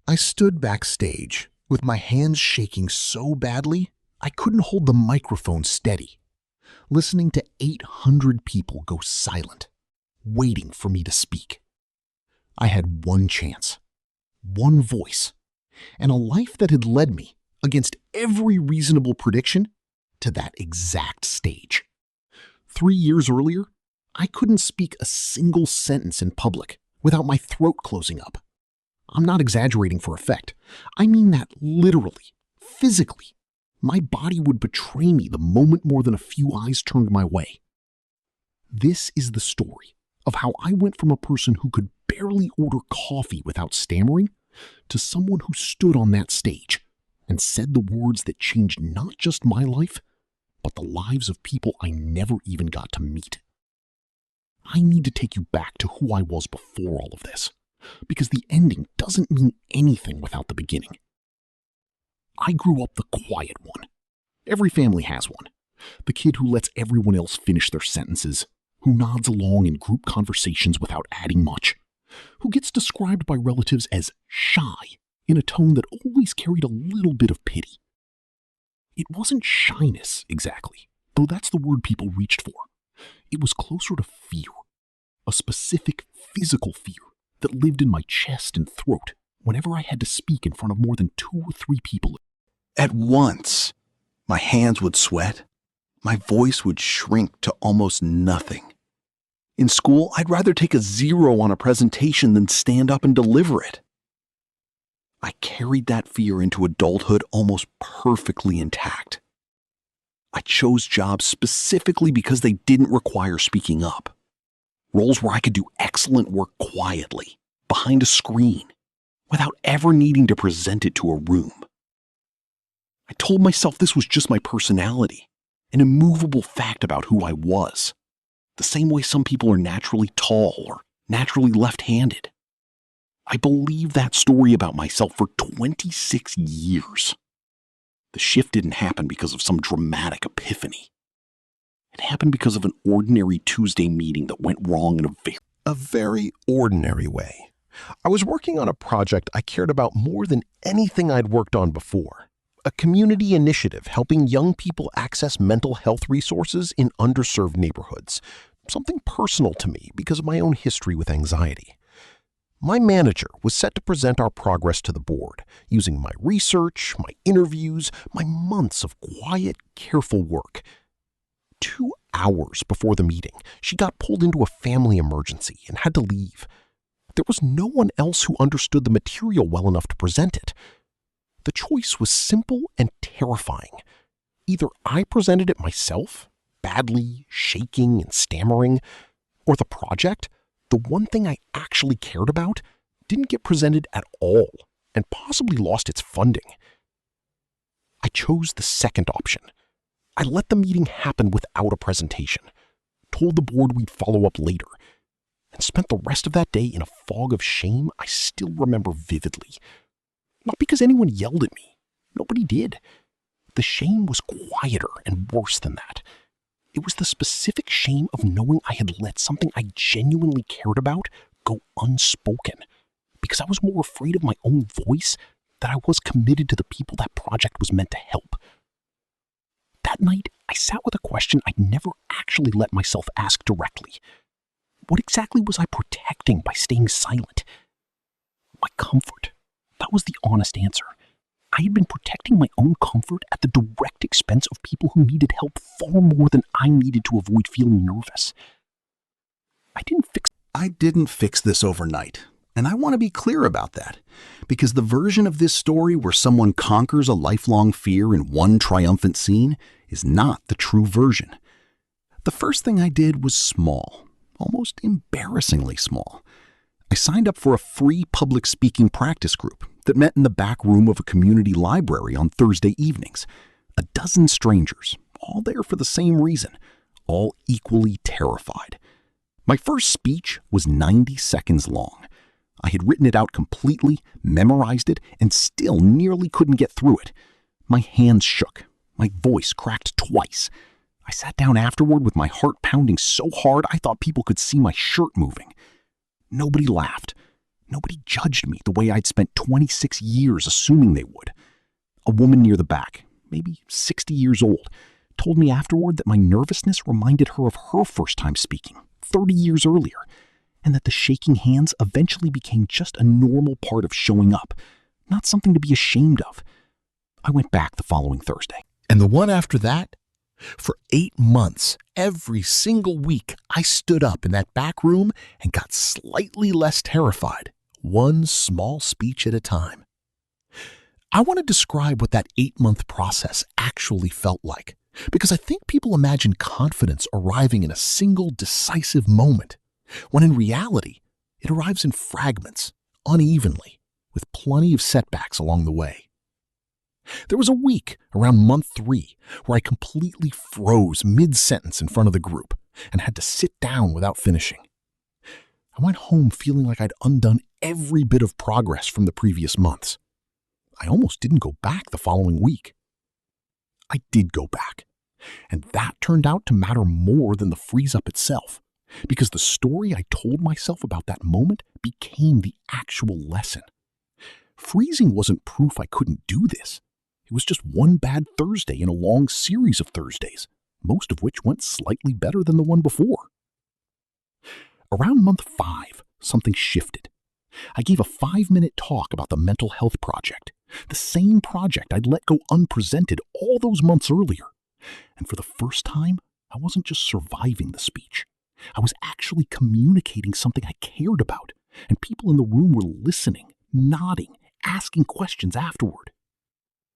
I stood backstage with my hands shaking so badly I couldn't hold the microphone steady, listening to 800 people go silent, waiting for me to speak. I had one chance, one voice, and a life that had led me, against every reasonable prediction, to that exact stage. 3 years earlier, I couldn't speak a single sentence in public without my throat closing up. I'm not exaggerating for effect. I mean that literally, physically. My body would betray me the moment more than a few eyes turned my way. This is the story of how I went from a person who could barely order coffee without stammering to someone who stood on that stage and said the words that changed not just my life, but the lives of people I never even got to meet. I need to take you back to who I was before all of this, because the ending doesn't mean anything without the beginning. I grew up the quiet one. Every family has one. The kid who lets everyone else finish their sentences, who nods along in group conversations without adding much, who gets described by relatives as shy in a tone that always carried a little bit of pity. It wasn't shyness exactly, though that's the word people reached for. It was closer to fear, a specific physical fear that lived in my chest and throat whenever I had to speak in front of more than 2 or 3 people. At once, my hands would sweat, my voice would shrink to almost nothing. In school, I'd rather take a 0 on a presentation than stand up and deliver it. I carried that fear into adulthood almost perfectly intact. I chose jobs specifically because they didn't require speaking up. Roles where I could do excellent work quietly, behind a screen, without ever needing to present it to a room. I told myself this was just my personality, an immovable fact about who I was, the same way some people are naturally tall or naturally left-handed. I believed that story about myself for 26 years. The shift didn't happen because of some dramatic epiphany. It happened because of an ordinary Tuesday meeting that went wrong in a very ordinary way. I was working on a project I cared about more than anything I'd worked on before. A community initiative helping young people access mental health resources in underserved neighborhoods. Something personal to me because of my own history with anxiety. My manager was set to present our progress to the board, using my research, my interviews, my months of quiet, careful work. 2 hours before the meeting, she got pulled into a family emergency and had to leave. There was no one else who understood the material well enough to present it. The choice was simple and terrifying. Either I presented it myself, badly, shaking and stammering, or the project, the one thing I actually cared about, didn't get presented at all and possibly lost its funding. I chose the second option. I let the meeting happen without a presentation, told the board we'd follow up later, and spent the rest of that day in a fog of shame I still remember vividly. Not because anyone yelled at me. Nobody did. The shame was quieter and worse than that. It was the specific shame of knowing I had let something I genuinely cared about go unspoken, because I was more afraid of my own voice than I was committed to the people that project was meant to help. That night, I sat with a question I'd never actually let myself ask directly. What exactly was I protecting by staying silent? My comfort. That was the honest answer. I had been protecting my own comfort at the direct expense of people who needed help far more than I needed to avoid feeling nervous. I didn't fix this overnight, and I want to be clear about that, because the version of this story where someone conquers a lifelong fear in one triumphant scene is not the true version. The first thing I did was small, almost embarrassingly small. I signed up for a free public speaking practice group that met in the back room of a community library on Thursday evenings. 12 strangers, all there for the same reason, all equally terrified. My first speech was 90 seconds long. I had written it out completely, memorized it, and still nearly couldn't get through it. My hands shook. My voice cracked twice. I sat down afterward with my heart pounding so hard I thought people could see my shirt moving. Nobody laughed. Nobody judged me the way I'd spent 26 years assuming they would. A woman near the back, maybe 60 years old, told me afterward that my nervousness reminded her of her first time speaking, 30 years earlier, and that the shaking hands eventually became just a normal part of showing up, not something to be ashamed of. I went back the following Thursday. And the one after that? For 8 months, every single week, I stood up in that back room and got slightly less terrified, one small speech at a time. I want to describe what that 8-month process actually felt like, because I think people imagine confidence arriving in a single decisive moment, when in reality, it arrives in fragments, unevenly, with plenty of setbacks along the way. There was a week around month 3 where I completely froze mid-sentence in front of the group and had to sit down without finishing. I went home feeling like I'd undone every bit of progress from the previous months. I almost didn't go back the following week. I did go back, and that turned out to matter more than the freeze-up itself, because the story I told myself about that moment became the actual lesson. Freezing wasn't proof I couldn't do this. It was just one bad Thursday in a long series of Thursdays, most of which went slightly better than the one before. Around month 5, something shifted. I gave a 5-minute talk about the mental health project, the same project I'd let go unpresented all those months earlier. And for the first time, I wasn't just surviving the speech. I was actually communicating something I cared about, and people in the room were listening, nodding, asking questions afterward.